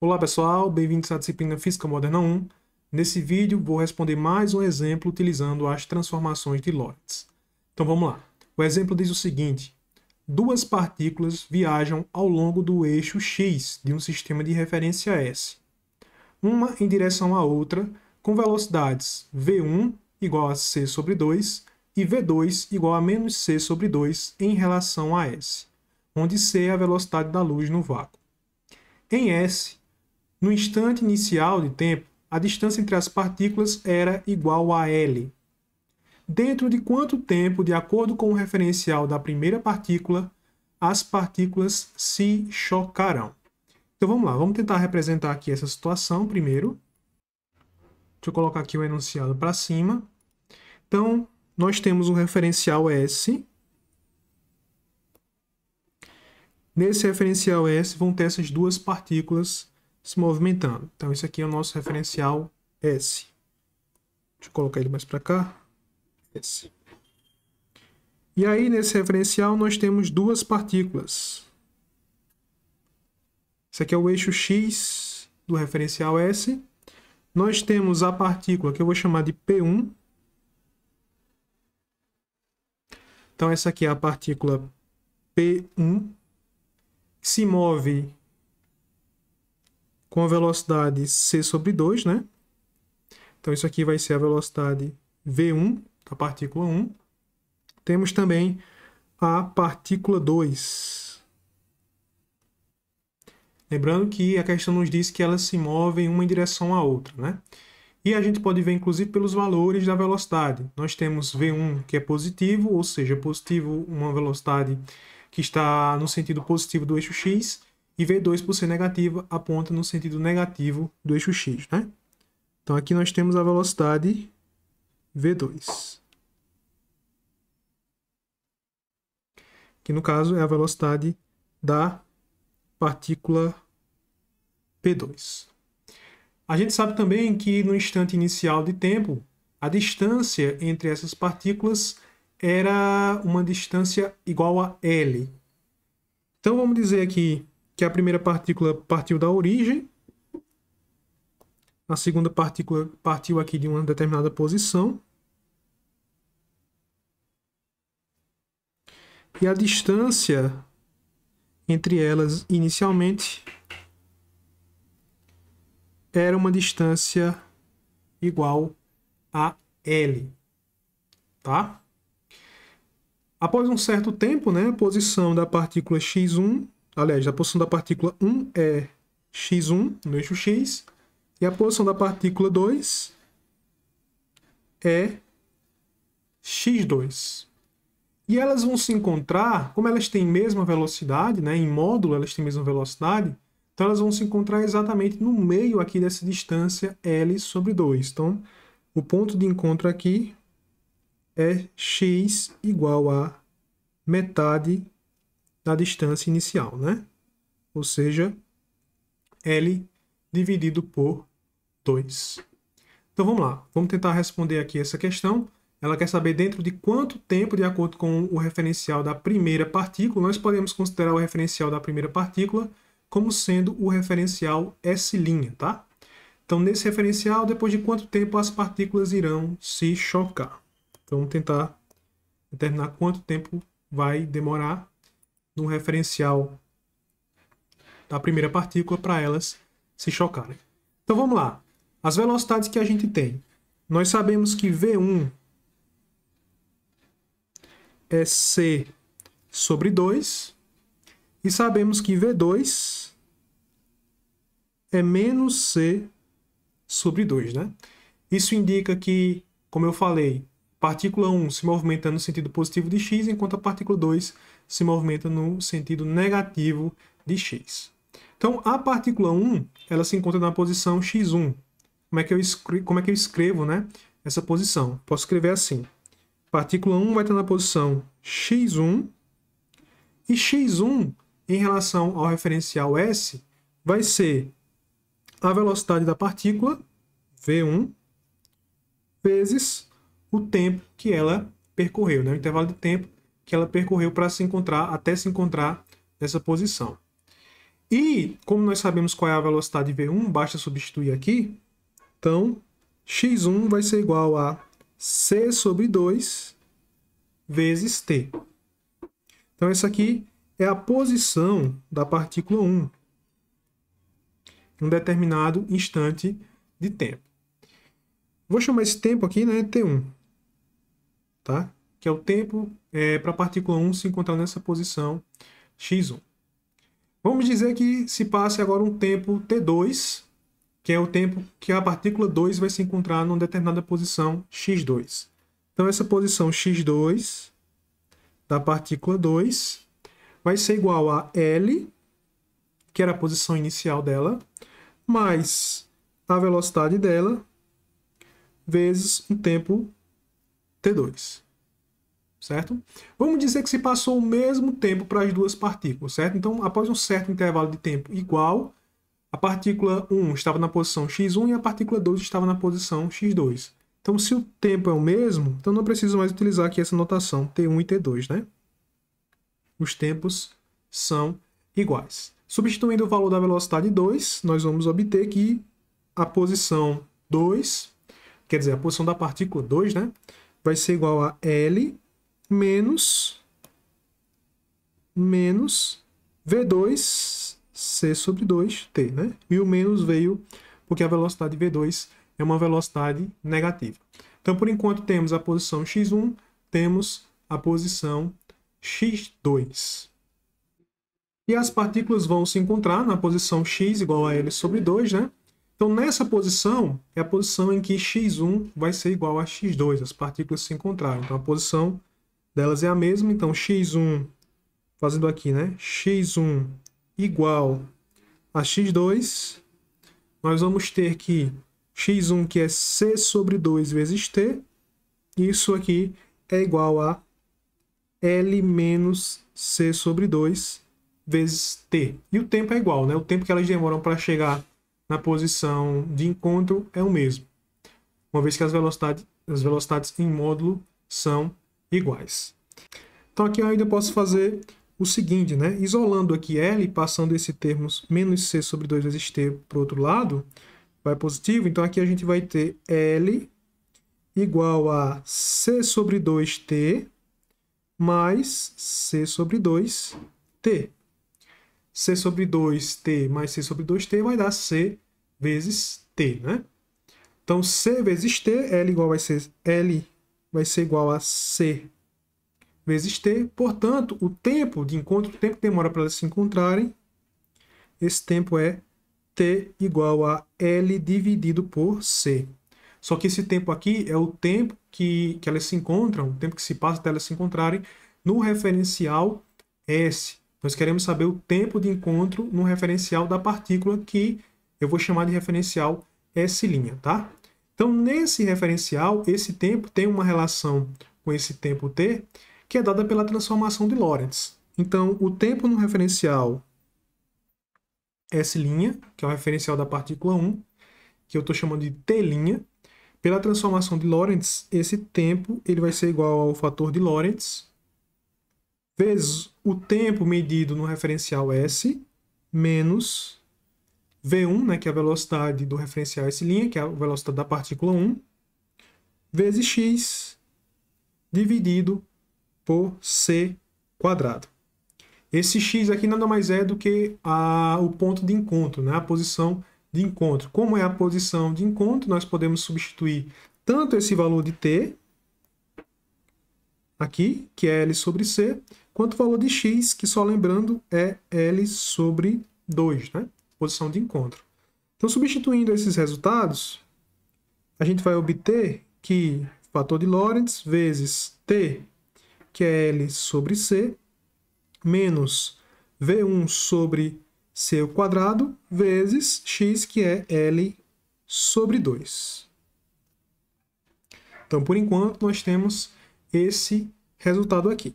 Olá pessoal, bem-vindos à disciplina Física Moderna 1. Nesse vídeo vou responder mais um exemplo utilizando as transformações de Lorentz. Então vamos lá. O exemplo diz o seguinte: duas partículas viajam ao longo do eixo X de um sistema de referência S, uma em direção à outra, com velocidades v1 igual a c sobre 2 e v2 igual a menos c sobre 2 em relação a S, onde c é a velocidade da luz no vácuo. Em S, no instante inicial de tempo, a distância entre as partículas era igual a L. Dentro de quanto tempo, de acordo com o referencial da primeira partícula, as partículas se chocarão? Então vamos lá, vamos tentar representar aqui essa situação primeiro. Deixa eu colocar aqui o enunciado para cima. Então, nós temos o referencial S. Nesse referencial S vão ter essas duas partículas se movimentando. Então, esse aqui é o nosso referencial S. Deixa eu colocar ele mais para cá. S. E aí, nesse referencial, nós temos duas partículas. Esse aqui é o eixo X do referencial S. Nós temos a partícula que eu vou chamar de P1. Então, essa aqui é a partícula P1, que se move com a velocidade c sobre 2, né? Então, isso aqui vai ser a velocidade v1 da partícula 1. Temos também a partícula 2. Lembrando que a questão nos diz que elas se movem uma em direção à outra, né? E a gente pode ver, inclusive, pelos valores da velocidade. Nós temos v1, que é positivo, ou seja, positivo, uma velocidade que está no sentido positivo do eixo x, e v2, por ser negativa, aponta no sentido negativo do eixo x, né? Então, aqui nós temos a velocidade v2. Que, no caso, é a velocidade da partícula P2. A gente sabe também que, no instante inicial de tempo, a distância entre essas partículas era uma distância igual a L. Então, vamos dizer aqui que a primeira partícula partiu da origem, a segunda partícula partiu aqui de uma determinada posição, e a distância entre elas inicialmente era uma distância igual a L, tá? Após um certo tempo, né, a posição da partícula x1, aliás, a posição da partícula 1 é x1 no eixo x, e a posição da partícula 2 é x2. E elas vão se encontrar, como elas têm mesma velocidade, né, em módulo elas têm mesma velocidade, então elas vão se encontrar exatamente no meio aqui dessa distância L sobre 2. Então, o ponto de encontro aqui é x igual a metade da distância inicial, né? Ou seja, L dividido por 2. Então vamos lá, vamos tentar responder aqui essa questão. Ela quer saber dentro de quanto tempo, de acordo com o referencial da primeira partícula, nós podemos considerar o referencial da primeira partícula como sendo o referencial S', tá? Então, nesse referencial, depois de quanto tempo as partículas irão se chocar? Então, vamos tentar determinar quanto tempo vai demorar no referencial da primeira partícula para elas se chocarem. Então, vamos lá. As velocidades que a gente tem. Nós sabemos que v1 é c sobre 2 e sabemos que v2 é menos c sobre 2, né? Isso indica que, como eu falei, partícula 1 se movimenta no sentido positivo de x, enquanto a partícula 2 se movimenta no sentido negativo de x. Então, a partícula 1 ela se encontra na posição x1. Como é que eu escrevo, né, essa posição? Posso escrever assim. Partícula 1 vai estar na posição x1, e x1, em relação ao referencial S, vai ser a velocidade da partícula, v1, vezes o tempo que ela percorreu, né? O intervalo de tempo que ela percorreu para se encontrar, até se encontrar nessa posição. E, como nós sabemos qual é a velocidade V1, basta substituir aqui. Então, x1 vai ser igual a c sobre 2 vezes t. Então, essa aqui é a posição da partícula 1 em um determinado instante de tempo. Vou chamar esse tempo aqui, né, T1, tá? Que é o tempo para a partícula 1 se encontrar nessa posição x1. Vamos dizer que se passe agora um tempo T2, que é o tempo que a partícula 2 vai se encontrar numa determinada posição x2. Então, essa posição x2 da partícula 2 vai ser igual a L, que era a posição inicial dela, mais a velocidade dela, vezes um tempo T2. Certo? Vamos dizer que se passou o mesmo tempo para as duas partículas, certo? Então, após um certo intervalo de tempo igual, a partícula 1 estava na posição x1 e a partícula 2 estava na posição x2. Então, se o tempo é o mesmo, então não preciso mais utilizar aqui essa notação T1 e T2, né? Os tempos são iguais. Substituindo o valor da velocidade 2, nós vamos obter que a posição 2, quer dizer, a posição da partícula 2, né, vai ser igual a L menos V2 C sobre 2T, né? E o menos veio porque a velocidade V2 é uma velocidade negativa. Então, por enquanto, temos a posição x1, temos a posição x2. E as partículas vão se encontrar na posição x igual a L sobre 2, né? Então, nessa posição, é a posição em que x1 vai ser igual a x2, as partículas se encontraram. Então, a posição delas é a mesma, então x1, fazendo aqui, né? x1 igual a x2, nós vamos ter que x1, que é c sobre 2 vezes t, isso aqui é igual a L menos c sobre 2 vezes t. E o tempo é igual, né? O tempo que elas demoram para chegar na posição de encontro é o mesmo, uma vez que as velocidades em módulo são iguais. Então aqui eu ainda posso fazer o seguinte, né? Isolando aqui L, passando esse termo menos c sobre 2 vezes t para o outro lado, vai positivo. Então aqui a gente vai ter L igual a c sobre 2t mais c sobre 2t. C sobre 2t mais c sobre 2t vai dar c vezes t, né? Então, c vezes t, L vai ser igual a c vezes t. Portanto, o tempo de encontro, o tempo que demora para elas se encontrarem, esse tempo é t igual a L dividido por c. Só que esse tempo aqui é o tempo que elas se encontram, o tempo que se passa até elas se encontrarem no referencial S. Nós queremos saber o tempo de encontro no referencial da partícula, que eu vou chamar de referencial S', tá? Então, nesse referencial, esse tempo tem uma relação com esse tempo t, que é dada pela transformação de Lorentz. Então, o tempo no referencial S', que é o referencial da partícula 1, que eu estou chamando de t', pela transformação de Lorentz, esse tempo ele vai ser igual ao fator de Lorentz vezes o tempo medido no referencial S, menos V1, né, que é a velocidade do referencial S', que é a velocidade da partícula 1, vezes x dividido por c quadrado. Esse x aqui nada mais é do que o ponto de encontro, né, a posição de encontro. Como é a posição de encontro, nós podemos substituir tanto esse valor de t, aqui, que é L sobre C, quanto o valor de x, que só lembrando é L sobre 2, né? Posição de encontro. Então, substituindo esses resultados, a gente vai obter que fator de Lorentz vezes T, que é L sobre C, menos V1 sobre C ao quadrado, vezes x, que é L sobre 2. Então, por enquanto, nós temos esse resultado aqui.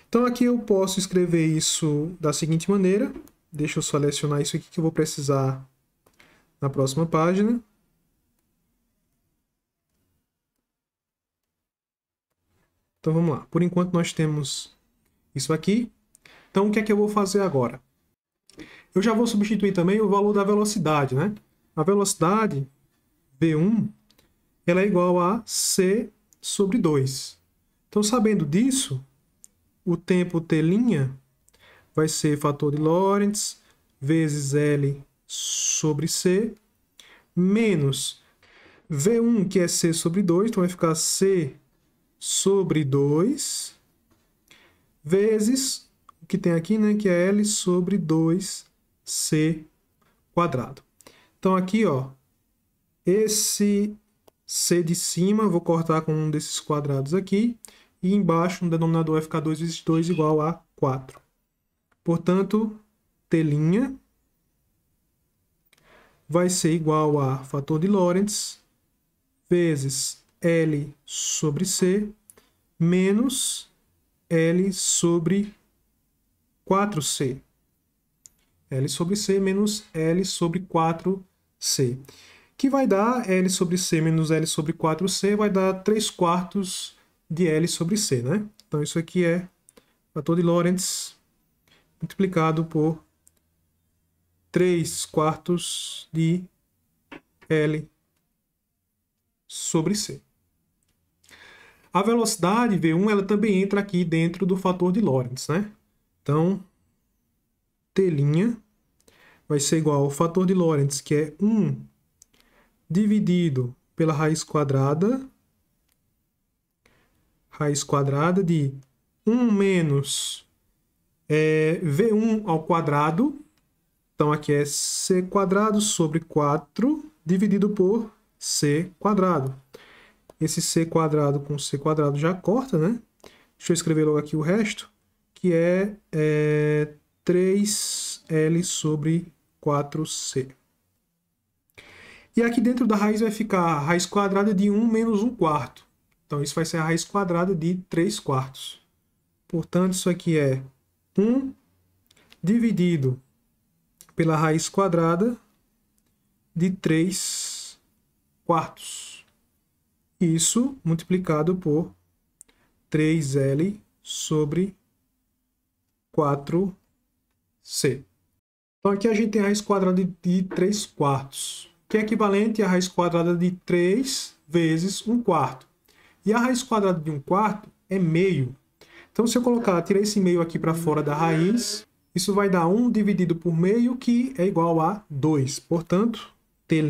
Então, aqui eu posso escrever isso da seguinte maneira. Deixa eu selecionar isso aqui que eu vou precisar na próxima página. Então, vamos lá. Por enquanto, nós temos isso aqui. Então, o que é que eu vou fazer agora? Eu já vou substituir também o valor da velocidade, né? A velocidade, V1, ela é igual a C sobre 2. Então, sabendo disso, o tempo T' vai ser fator de Lorentz vezes L sobre C, menos V1, que é C sobre 2, então vai ficar C sobre 2, vezes o que tem aqui, né, que é L sobre 2C quadrado. Então aqui, ó, esse C de cima, vou cortar com um desses quadrados aqui, e embaixo no denominador vai ficar 2 vezes 2 igual a 4. Portanto, T' vai ser igual a fator de Lorentz vezes L sobre C menos L sobre 4C. L sobre C menos L sobre 4C. Que vai dar L sobre C menos L sobre 4C, vai dar 3/4 de L sobre C, né? Então isso aqui é fator de Lorentz multiplicado por 3/4 de L sobre C. A velocidade V1 ela também entra aqui dentro do fator de Lorentz, né? Então, T' vai ser igual ao fator de Lorentz, que é 1 dividido pela raiz quadrada de 1 menos V1 ao quadrado. Então, aqui é C quadrado sobre 4 dividido por C quadrado. Esse C quadrado com C quadrado já corta, né? Deixa eu escrever logo aqui o resto, que é 3L sobre 4C. E aqui dentro da raiz vai ficar a raiz quadrada de 1 menos 1/4. Então, isso vai ser a raiz quadrada de 3/4. Portanto, isso aqui é 1 dividido pela raiz quadrada de 3/4. Isso multiplicado por 3L sobre 4C. Então, aqui a gente tem a raiz quadrada de 3/4, que é equivalente à raiz quadrada de 3 vezes 1/4. E a raiz quadrada de 1/4 é meio. Então, se eu tirar esse meio aqui para fora da raiz, isso vai dar 1 dividido por meio, que é igual a 2. Portanto, T'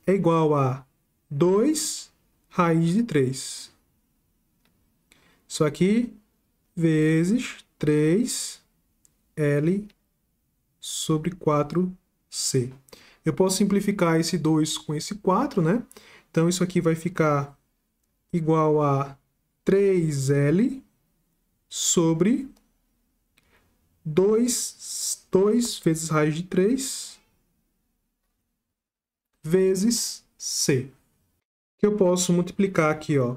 é igual a 2 raiz de 3. Isso aqui vezes 3L sobre 4C. Eu posso simplificar esse 2 com esse 4, né? Então, isso aqui vai ficar igual a 3L sobre 2 vezes raiz de 3 vezes C. Que eu posso multiplicar aqui, ó,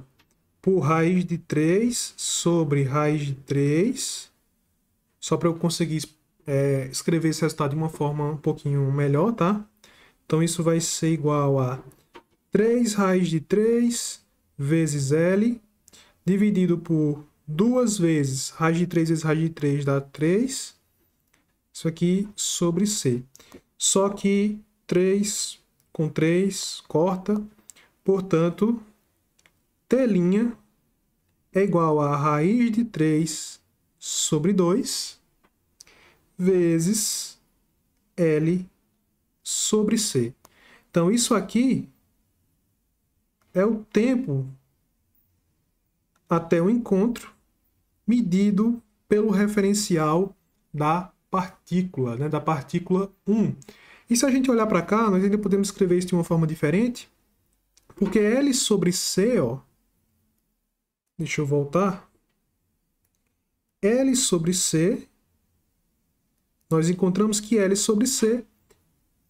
por raiz de 3 sobre raiz de 3, só para eu conseguir escrever esse resultado de uma forma um pouquinho melhor, tá? Então, isso vai ser igual a 3 raiz de 3 vezes L, dividido por 2 vezes raiz de 3 vezes raiz de 3 dá 3. Isso aqui sobre C. Só que 3 com 3 corta. Portanto, T' é igual a raiz de 3 sobre 2 vezes L sobre C. Então, isso aqui é o tempo até o encontro medido pelo referencial da partícula, né, da partícula 1. E se a gente olhar para cá, nós ainda podemos escrever isso de uma forma diferente, porque L sobre C, ó, deixa eu voltar, L sobre C, nós encontramos que L sobre C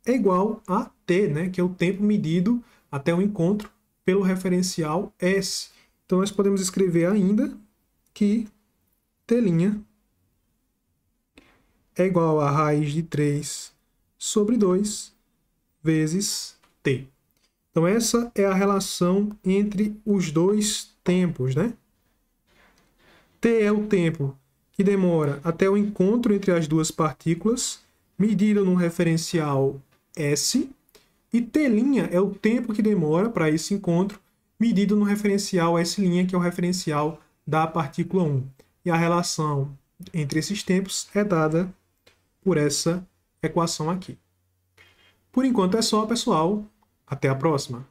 é igual a T, né, que é o tempo medido até o encontro pelo referencial S. Então, nós podemos escrever ainda que T' é igual a raiz de 3 sobre 2 vezes T. Então, essa é a relação entre os dois tempos, né? T é o tempo que demora até o encontro entre as duas partículas, medido no referencial S, e T' é o tempo que demora para esse encontro, medido no referencial S', que é o referencial da partícula 1. E a relação entre esses tempos é dada por essa equação aqui. Por enquanto é só, pessoal. Até a próxima!